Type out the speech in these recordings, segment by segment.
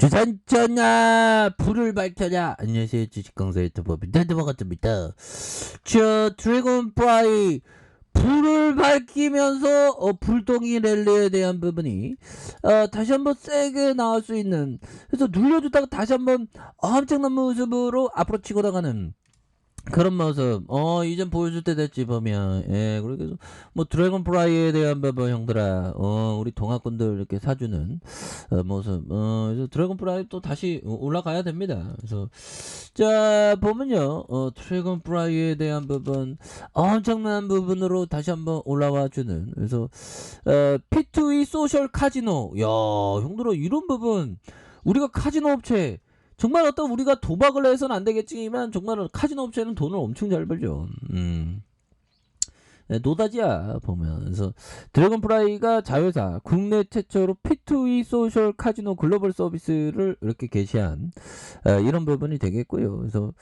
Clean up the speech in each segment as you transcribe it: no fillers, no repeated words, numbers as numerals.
주산전야 불을 밝혀라. 안녕하세요, 주식강사 유튜버 민단드버거입니다. 드래곤프라이 불을 밝히면서 불똥이 랠리에 대한 부분이 다시 한번 세게 나올 수 있는, 그래서 눌려주다가 다시 한번 엄청난 모습으로 앞으로 치고 나가는 그런 모습, 이젠 보여줄 때 됐지, 보면. 예, 그래서, 뭐, 드래곤프라이에 대한 부분, 형들아, 우리 동학군들 이렇게 사주는, 모습, 그래서 드래곤프라이 또 다시 올라가야 됩니다. 그래서, 자, 보면요, 드래곤프라이에 대한 부분, 엄청난 부분으로 다시 한번 올라와 주는, 그래서, P2E 소셜 카지노, 야, 형들아, 이런 부분, 우리가 카지노 업체, 정말 어떤 우리가 도박을 해서는 안 되겠지만 정말 카지노 업체는 돈을 엄청 잘 벌죠. 네, 노다지야 보면. 그래서 드래곤프라이가 자회사 국내 최초로 P2E 소셜 카지노 글로벌 서비스를 이렇게 개시한 이런 부분이 되겠고요. 그래서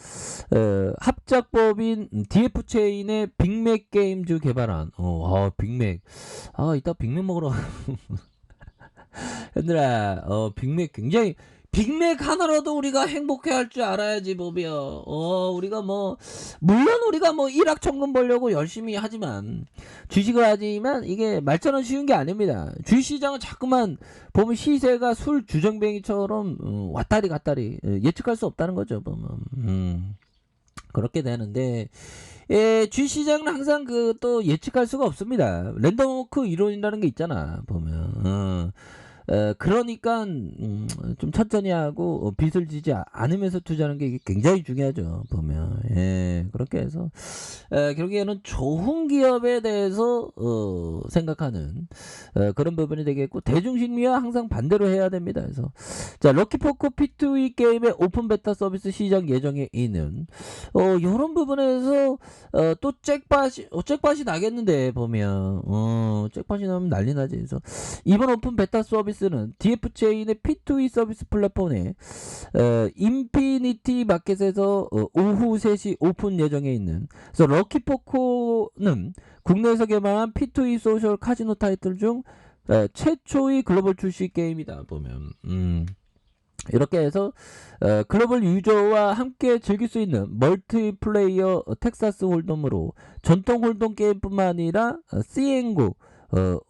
합작법인 DF 체인의 빅맥 게임즈 개발한 빅맥, 이따 빅맥 먹으러 얘들아, 빅맥 굉장히, 빅맥 하나로도 우리가 행복해할 줄 알아야지, 보면. 우리가 뭐, 물론 우리가 뭐 일확천금 벌려고 열심히 하지만, 주식을 하지만 이게 말처럼 쉬운 게 아닙니다. 주식시장은 자꾸만 보면 시세가 술 주정뱅이처럼 왔다리 갔다리 예측할 수 없다는 거죠, 보면. 그렇게 되는데, 주식시장은 항상 또 예측할 수가 없습니다. 랜덤워크 이론이라는 게 있잖아, 보면. 그러니까 좀 천천히 하고 빚을 지지 않으면서 투자하는 게 이게 굉장히 중요하죠, 보면. 예, 그렇게 해서 결국에는 좋은 기업에 대해서 생각하는 그런 부분이 되겠고, 대중심리와 항상 반대로 해야 됩니다. 그래서 자, 럭키포커 P2E 게임의 오픈 베타 서비스 시작 예정에 있는 이런 부분에서 또 잭팟이 나겠는데, 보면. 잭팟이 나면 난리 나지. 그래서 이번 오픈 베타 서비스는 DF 체인의 P2E 서비스 플랫폼에 인피니티 마켓에서 오후 3시 오픈 예정에 있는, 그래서 럭키포커는 국내에서 개발한 P2E 소셜 카지노 타이틀 중 최초의 글로벌 출시 게임이다, 보면. 이렇게 해서 글로벌 유저와 함께 즐길 수 있는 멀티플레이어 텍사스 홀덤으로 전통 홀덤 게임뿐만 아니라 시엔고,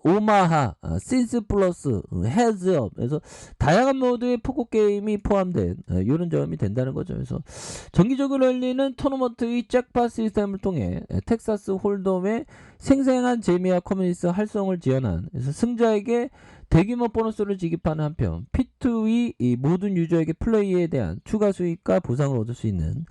오마하, 신스 플러스, 헤즈업, 그래서 다양한 모드의 포커 게임이 포함된 이런 점이 된다는 거죠. 그래서 정기적으로 열리는 토너먼트의 잭팟 시스템을 통해 텍사스 홀덤의 생생한 재미와 커뮤니티 활성을 지원한, 그래서 승자에게 대규모 보너스를 지급하는 한편 P2E 이 모든 유저에게 플레이에 대한 추가 수익과 보상을 얻을 수 있는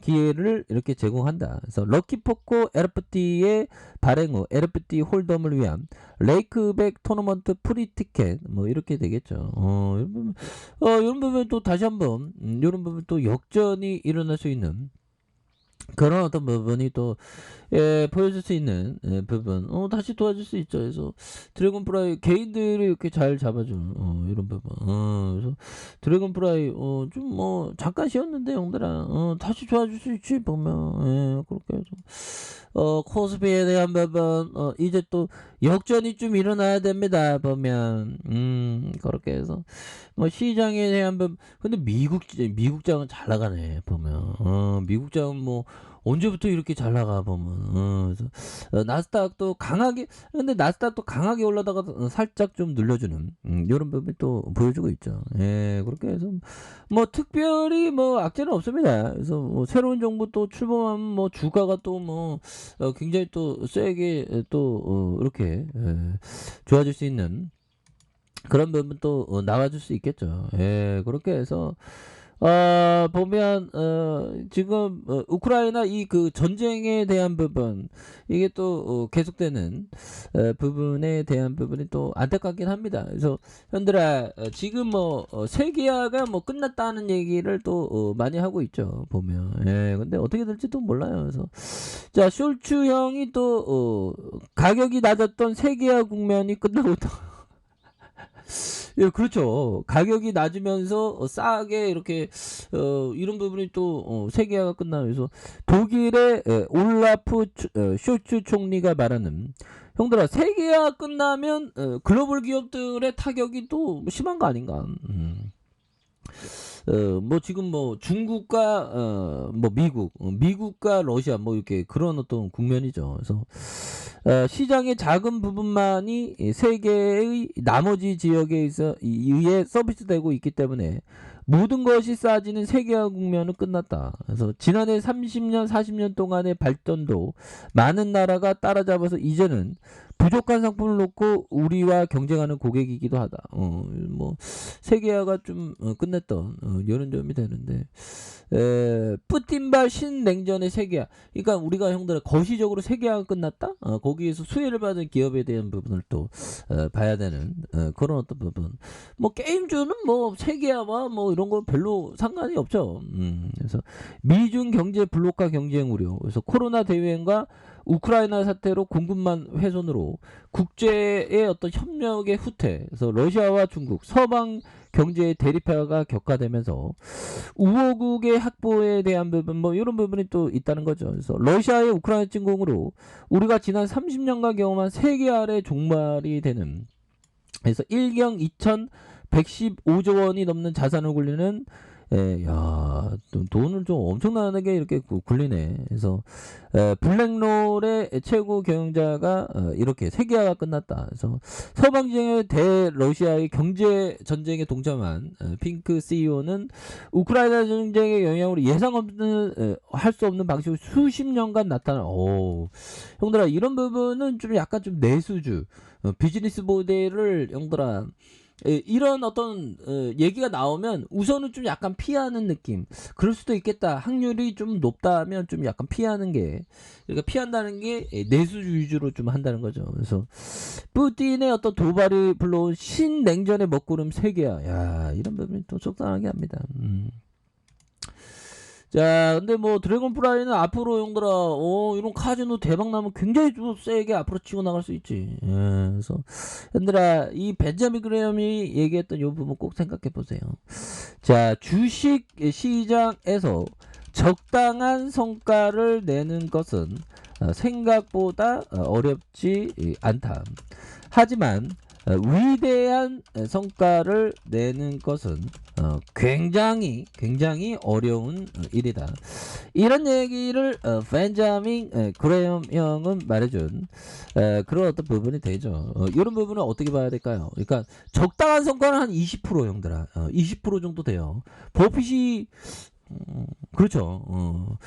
기회를 이렇게 제공한다. 그래서 럭키포커 LFT의 발행 후 LFT 홀덤을 위한 레이크백 토너먼트 프리 티켓, 뭐 이렇게 되겠죠. 이런 부분 또 다시 한번 이런 부분 또 역전이 일어날 수 있는 그런 어떤 부분이 또 보여줄 수 있는 부분, 다시 도와줄 수 있죠. 그래서 드래곤프라이 개인들이 이렇게 잘 잡아주는 이런 부분. 그래서 드래곤프라이 좀 뭐 잠깐 쉬었는데 형들아, 다시 좋아질 수 있지, 보면. 그렇게 해서 코스피에 대한 부분, 이제 또 역전이 좀 일어나야 됩니다, 보면. 그렇게 해서 뭐 시장에 대한 부분. 근데 미국장은 잘 나가네, 보면. 미국장은 뭐 언제부터 이렇게 잘 나가, 보면. 그래서 나스닥도 강하게, 근데 나스닥도 강하게 올라다가 살짝 좀 늘려주는 이런 부분이 또 보여주고 있죠. 예, 그렇게 해서 뭐 특별히 뭐 악재는 없습니다. 그래서 뭐 새로운 정부 또 출범하면 뭐 주가가 또 뭐 굉장히 또 세게 또 이렇게 좋아질 수 있는 그런 부분 또 나와줄 수 있겠죠. 예, 그렇게 해서 보면 지금 우크라이나 이 전쟁에 대한 부분, 이게 또 계속되는 부분에 대한 부분이 또 안타깝긴 합니다. 그래서 현들아, 지금 뭐 세계화가 뭐 끝났다는 얘기를 또 많이 하고 있죠, 보면. 근데 어떻게 될지도 몰라요. 그래서 자, 숄츠 형이 또 가격이 낮았던 세계화 국면이 끝나고 있다. 예, 그렇죠. 가격이 낮으면서 싸게 이렇게 이런 부분이 또 세계화가 끝나면서 독일의 올라프 쇼츠 총리가 말하는, 형들아, 세계화 끝나면 글로벌 기업들의 타격이 또 심한 거 아닌가. 뭐 지금 뭐 중국과 뭐 미국과 러시아 뭐 이렇게 그런 어떤 국면이죠. 그래서 시장의 작은 부분만이 이 세계의 나머지 지역에 의해 서비스되고 있기 때문에 모든 것이 싸지는 세계화 국면은 끝났다. 그래서 지난해 30년, 40년 동안의 발전도 많은 나라가 따라잡아서 이제는 부족한 상품을 놓고 우리와 경쟁하는 고객이기도 하다. 뭐 세계화가 좀 끝냈던 이런 점이 되는데, 뿌틴발 신냉전의 세계화. 그러니까 우리가 형들 거시적으로 세계화가 끝났다. 거기에서 수혜를 받은 기업에 대한 부분을 또 봐야 되는 그런 어떤 부분. 뭐 게임주는 뭐 세계화와 뭐 이런 거 별로 상관이 없죠. 그래서 미중 경제 블록화 경쟁 우려. 그래서 코로나 대유행과 우크라이나 사태로 공급망 훼손으로 국제의 어떤 협력의 후퇴, 그래서 러시아와 중국, 서방 경제의 대립화가 격화되면서 우호국의 확보에 대한 부분, 뭐 이런 부분이 또 있다는 거죠. 그래서 러시아의 우크라이나 침공으로 우리가 지난 30년간 경험한 세계화의 종말이 되는, 그래서 1경 2,115조 원이 넘는 자산을 굴리는, 돈을 좀 엄청나게 이렇게 굴리네. 그래서 블랙롤의 최고 경영자가 이렇게 세계화가 끝났다. 그래서 서방지의 대러시아의 경제 전쟁에 동참한 핑크 CEO는 우크라이나 전쟁의 영향으로 예상 없는 할 수 없는 방식으로 수십 년간 나타난. 형들아 이런 부분은 좀 약간 좀 내수주 비즈니스 모델을 형들아. 이런 어떤 얘기가 나오면 우선은 좀 약간 피하는 느낌. 그럴 수도 있겠다. 확률이 좀 높다면 좀 약간 피하는 게, 그러니까 피한다는 게 내수 위주로 좀 한다는 거죠. 그래서 푸틴의 어떤 도발이 불러온 신냉전의 먹구름 세계야. 야, 이런 부분이 또 속상하게 합니다. 자, 근데 뭐 드래곤 프라이는 앞으로 형들아, 이런 카지노 대박 나면 굉장히 좀 세게 앞으로 치고 나갈 수 있지. 그래서 형들아, 이 벤자민 그레엄이 얘기했던 요 부분 꼭 생각해 보세요. 자, 주식 시장에서 적당한 성과를 내는 것은 생각보다 어렵지 않다. 하지만 위대한 성과를 내는 것은 굉장히 어려운 일이다. 이런 얘기를 벤자민 그레엄 형은 말해준 그런 어떤 부분이 되죠. 이런 부분은 어떻게 봐야 될까요? 그러니까 적당한 성과는 한 20% 형들아, 20% 정도 돼요. 버핏이 그렇죠.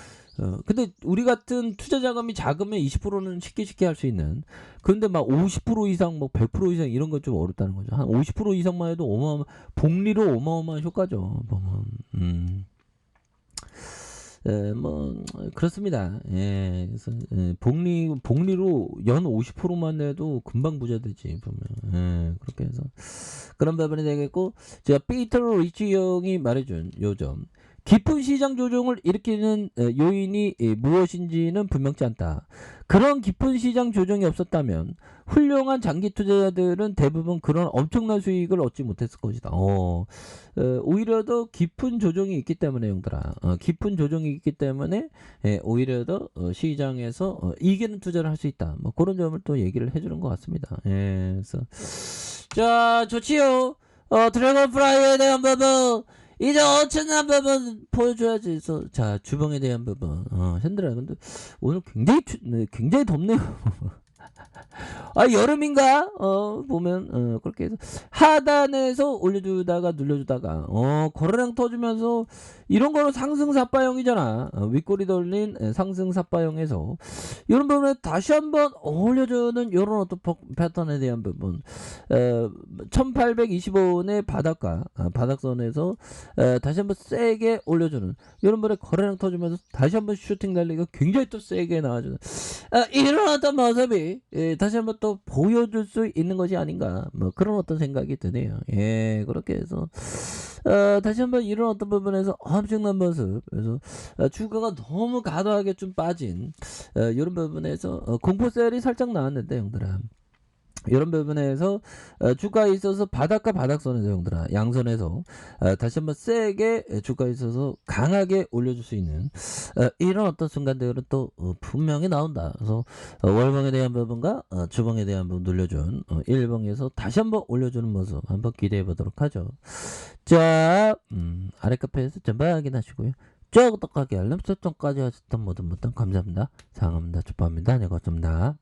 근데 우리 같은 투자 자금이 작으면 20%는 쉽게 할 수 있는. 그런데 막 50% 이상, 뭐 100% 이상 이런 건 좀 어렵다는 거죠. 한 50% 이상만 해도 복리로 어마어마한 효과죠. 보면. 뭐 그렇습니다. 그래서 복리로 연 50%만 내도 금방 부자 되지 보면. 그렇게 해서 그런 부분이 되겠고, 제가 피터 리치 형이 말해준 요점. 깊은 시장 조정을 일으키는 요인이 무엇인지는 분명치 않다. 그런 깊은 시장 조정이 없었다면 훌륭한 장기 투자자들은 대부분 그런 엄청난 수익을 얻지 못했을 것이다. 오히려 더 깊은 조정이 있기 때문에 형들아, 깊은 조정이 있기 때문에 오히려 더 시장에서 이기는 투자를 할 수 있다. 뭐 그런 점을 또 얘기를 해주는 것 같습니다. 그래서 자, 좋지요. 드래곤 프라이에 대한 부분 이제 엄청난 부분 보여줘야지. 그래서 자, 주봉에 대한 부분. 현들아, 근데 오늘 굉장히 덥네요. 여름인가? 보면 그렇게 해서 하단에서 올려주다가 눌려주다가 거래량 터주면서 이런 거는 상승 삿바형이잖아. 윗꼬리 돌린 상승 삿바형에서 이런 부분에 다시 한번 올려주는 이런 어떤 패턴에 대한 부분, 1825원의 바닥과 바닥선에서 다시 한번 세게 올려주는 이런 부분에 거래량 터주면서 다시 한번 슈팅 달리기가 굉장히 또 세게 나와주는 이런 어떤 모습이 다시 한번 또 보여줄 수 있는 것이 아닌가, 뭐 그런 어떤 생각이 드네요. 그렇게 해서 다시 한번 이런 어떤 부분에서 엄청난 모습, 그래서 주가가 너무 과도하게 좀 빠진 이런 부분에서 공포셀이 살짝 나왔는데 형들아, 이런 부분에서 주가에 있어서 바닥과 바닥선에서 형들아 양선에서 다시 한번 세게 주가에 있어서 강하게 올려줄 수 있는 이런 어떤 순간들은 또 분명히 나온다. 그래서 월봉에 대한 부분과 주봉에 대한 부분 눌려준 일봉에서 다시 한번 올려주는 모습 한번 기대해 보도록 하죠. 자, 아래 카페에서 전반 확인하시고요. 쭉 똑같게 알람 설정까지 하셨던 모든 분들 감사합니다. 사랑합니다. 축복합니다. 네, 고맙습니다.